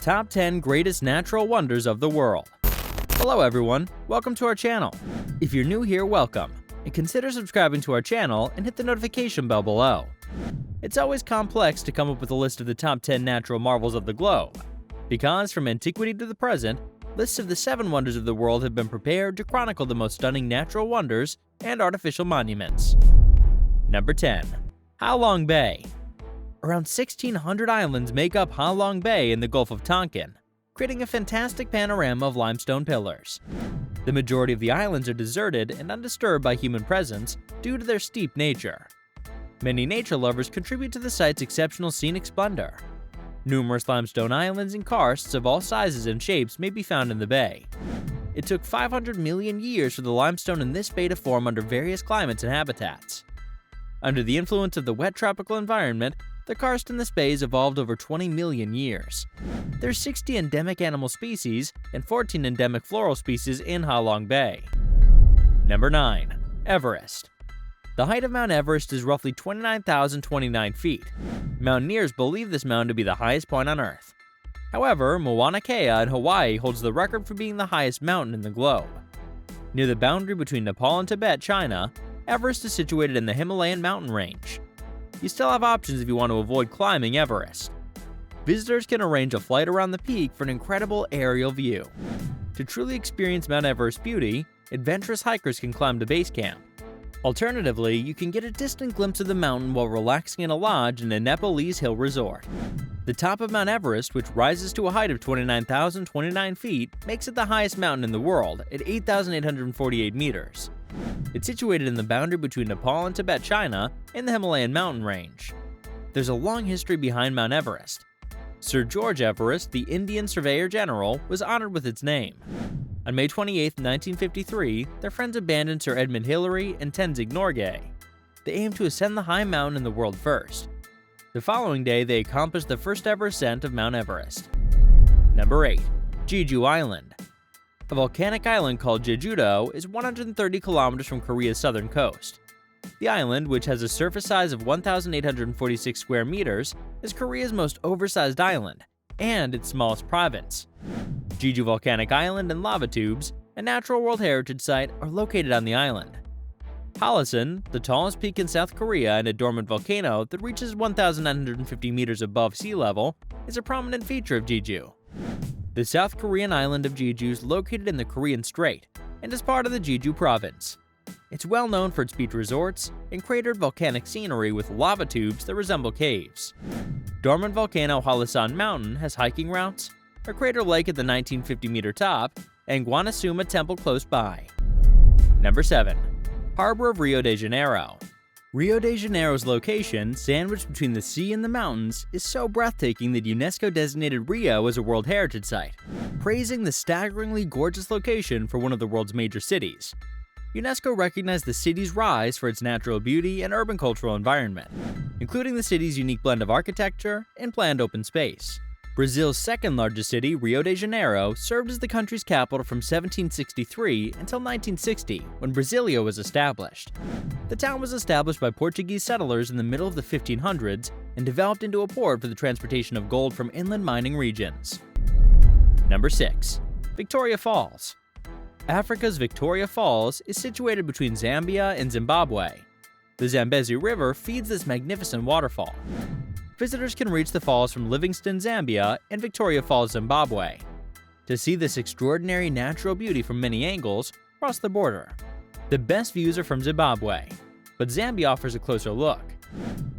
Top 10 Greatest Natural Wonders of the World. Hello everyone, welcome to our channel. If you're new here, welcome, and consider subscribing to our channel and hit the notification bell below. It's always complex to come up with a list of the top 10 natural marvels of the globe, because from antiquity to the present, lists of the 7 wonders of the world have been prepared to chronicle the most stunning natural wonders and artificial monuments. Number 10. Ha Long Bay. Around 1,600 islands make up Ha Long Bay in the Gulf of Tonkin, creating a fantastic panorama of limestone pillars. The majority of the islands are deserted and undisturbed by human presence due to their steep nature. Many nature lovers contribute to the site's exceptional scenic splendor. Numerous limestone islands and karsts of all sizes and shapes may be found in the bay. It took 500 million years for the limestone in this bay to form under various climates and habitats. Under the influence of the wet tropical environment, the karst in this bay has evolved over 20 million years. There's 60 endemic animal species and 14 endemic floral species in Ha Long Bay. Number 9. Everest. The height of Mount Everest is roughly 29,029 feet. Mountaineers believe this mountain to be the highest point on Earth. However, Mauna Kea in Hawaii holds the record for being the highest mountain in the globe. Near the boundary between Nepal and Tibet, China, Everest is situated in the Himalayan mountain range. You still have options if you want to avoid climbing Everest. Visitors can arrange a flight around the peak for an incredible aerial view. To truly experience Mount Everest's beauty, adventurous hikers can climb to base camp. Alternatively, you can get a distant glimpse of the mountain while relaxing in a lodge in a Nepalese hill resort. The top of Mount Everest, which rises to a height of 29,029 feet, makes it the highest mountain in the world at 8,848 meters. It's situated in the boundary between Nepal and Tibet, China, in the Himalayan mountain range. There's a long history behind Mount Everest. Sir George Everest, the Indian Surveyor General, was honored with its name. On May 28, 1953, their friends abandoned Sir Edmund Hillary and Tenzing Norgay. They aimed to ascend the high mountain in the world first. The following day, they accomplished the first ever ascent of Mount Everest. Number 8. Jeju Island. A volcanic island called Jeju is 130 kilometers from Korea's southern coast. The island, which has a surface size of 1,846 square meters, is Korea's most oversized island and its smallest province. Jeju Volcanic Island and Lava Tubes, a Natural World Heritage Site, are located on the island. Halasan, the tallest peak in South Korea and a dormant volcano that reaches 1,950 meters above sea level, is a prominent feature of Jeju. The South Korean island of Jeju is located in the Korean Strait and is part of the Jeju province. It's well known for its beach resorts and cratered volcanic scenery with lava tubes that resemble caves. Dormant volcano Halasan Mountain has hiking routes, a crater lake at the 1950-meter top, and Guanasuma Temple close by. Number 7. Harbor of Rio de Janeiro. Rio de Janeiro's location, sandwiched between the sea and the mountains, is so breathtaking that UNESCO designated Rio as a World Heritage Site, praising the staggeringly gorgeous location for one of the world's major cities. UNESCO recognized the city's rise for its natural beauty and urban cultural environment, including the city's unique blend of architecture and planned open space. Brazil's second largest city, Rio de Janeiro, served as the country's capital from 1763 until 1960, when Brasilia was established. The town was established by Portuguese settlers in the middle of the 1500s and developed into a port for the transportation of gold from inland mining regions. Number 6. Victoria Falls. Africa's Victoria Falls is situated between Zambia and Zimbabwe. The Zambezi River feeds this magnificent waterfall. Visitors can reach the falls from Livingstone, Zambia, and Victoria Falls, Zimbabwe. To see this extraordinary natural beauty from many angles, cross the border. The best views are from Zimbabwe, but Zambia offers a closer look.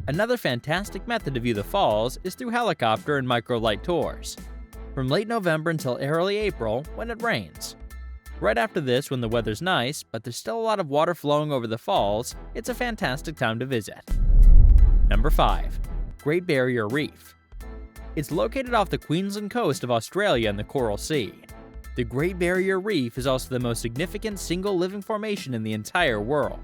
Another fantastic method to view the falls is through helicopter and microlight tours, from late November until early April when it rains. Right after this, when the weather's nice, but there's still a lot of water flowing over the falls, it's a fantastic time to visit. Number 5. Great Barrier Reef. It's located off the Queensland coast of Australia in the Coral Sea. The Great Barrier Reef is also the most significant single living formation in the entire world.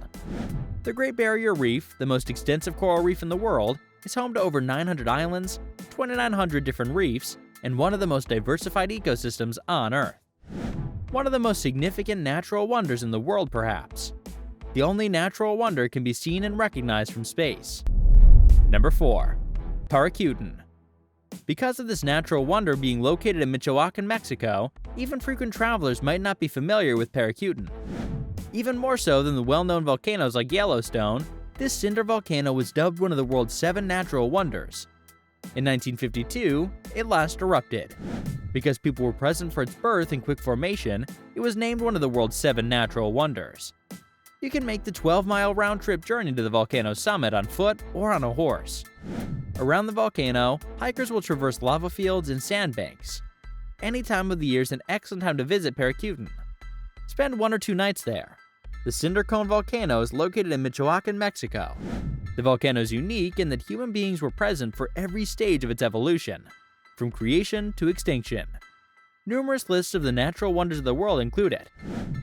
The Great Barrier Reef, the most extensive coral reef in the world, is home to over 900 islands, 2,900 different reefs, and one of the most diversified ecosystems on Earth. One of the most significant natural wonders in the world, perhaps. The only natural wonder can be seen and recognized from space. Number 4. Paracutin. Because of this natural wonder being located in Michoacan, Mexico, even frequent travelers might not be familiar with Paracutin. Even more so than the well-known volcanoes like Yellowstone, this Cinder volcano was dubbed one of the world's 7 natural wonders. In 1952, it last erupted. Because people were present for its birth and quick formation, it was named one of the world's 7 natural wonders. You can make the 12-mile round-trip journey to the volcano's summit on foot or on a horse. Around the volcano, hikers will traverse lava fields and sandbanks. Any time of the year is an excellent time to visit Paracutin. Spend 1 or 2 nights there. The Cinder Cone volcano is located in Michoacan, Mexico. The volcano is unique in that human beings were present for every stage of its evolution, from creation to extinction. Numerous lists of the natural wonders of the world include it.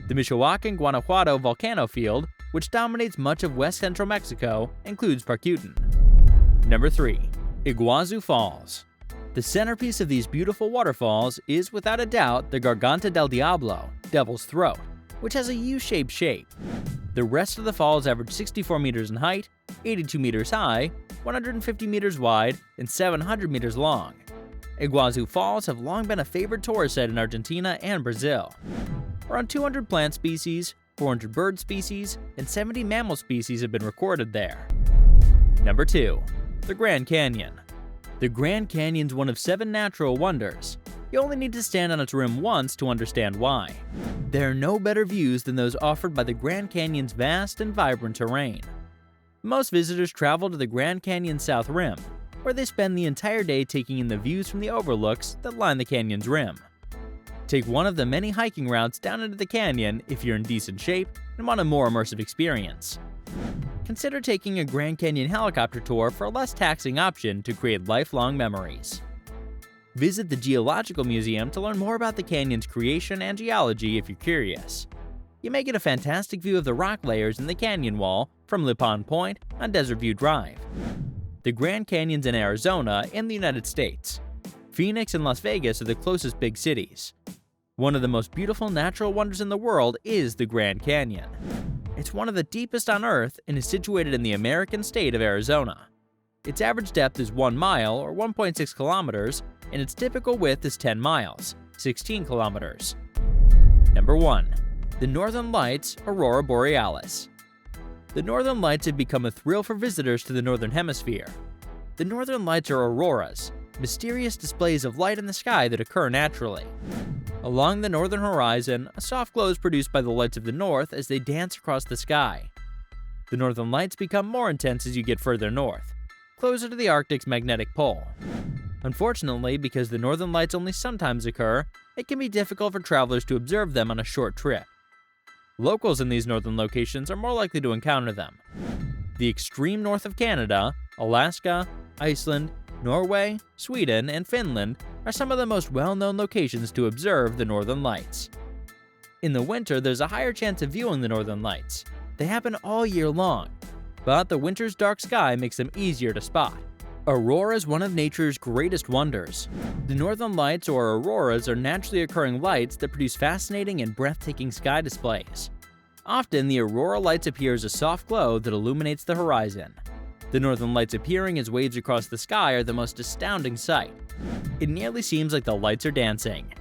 The Michoacan Guanajuato volcano field, which dominates much of west central Mexico, includes Paracutin. Number 3. Iguazu Falls. The centerpiece of these beautiful waterfalls is without a doubt the Garganta del Diablo, Devil's Throat, which has a U-shaped shape. The rest of the falls average 64 meters in height, 82 meters high, 150 meters wide, and 700 meters long. Iguazu Falls have long been a favored tourist site in Argentina and Brazil. Around 200 plant species, 400 bird species, and 70 mammal species have been recorded there. Number 2. The Grand Canyon. The Grand Canyon's one of 7 natural wonders. You only need to stand on its rim once to understand why. There are no better views than those offered by the Grand Canyon's vast and vibrant terrain. Most visitors travel to the Grand Canyon's south rim, where they spend the entire day taking in the views from the overlooks that line the canyon's rim. Take one of the many hiking routes down into the canyon if you're in decent shape and want a more immersive experience. Consider taking a Grand Canyon helicopter tour for a less taxing option to create lifelong memories. Visit the Geological Museum to learn more about the canyon's creation and geology if you're curious. You may get a fantastic view of the rock layers in the canyon wall from Lipan Point on Desert View Drive. The Grand Canyon's in Arizona in the United States. Phoenix and Las Vegas are the closest big cities. One of the most beautiful natural wonders in the world is the Grand Canyon. It's one of the deepest on Earth and is situated in the American state of Arizona. Its average depth is 1 mile or 1.6 kilometers, and its typical width is 10 miles, 16 kilometers. Number 1. The Northern Lights, Aurora Borealis. The Northern Lights have become a thrill for visitors to the Northern Hemisphere. The Northern Lights are auroras, mysterious displays of light in the sky that occur naturally. Along the northern horizon, a soft glow is produced by the lights of the north as they dance across the sky. The Northern Lights become more intense as you get further north, closer to the Arctic's magnetic pole. Unfortunately, because the Northern Lights only sometimes occur, it can be difficult for travelers to observe them on a short trip. Locals in these northern locations are more likely to encounter them. The extreme north of Canada, Alaska, Iceland, Norway, Sweden, and Finland are some of the most well-known locations to observe the Northern Lights. In the winter, there's a higher chance of viewing the Northern Lights. They happen all year long, but the winter's dark sky makes them easier to spot. Aurora is one of nature's greatest wonders. The Northern Lights, or auroras, are naturally occurring lights that produce fascinating and breathtaking sky displays. Often, the aurora lights appear as a soft glow that illuminates the horizon. The Northern Lights appearing as waves across the sky are the most astounding sight. It nearly seems like the lights are dancing.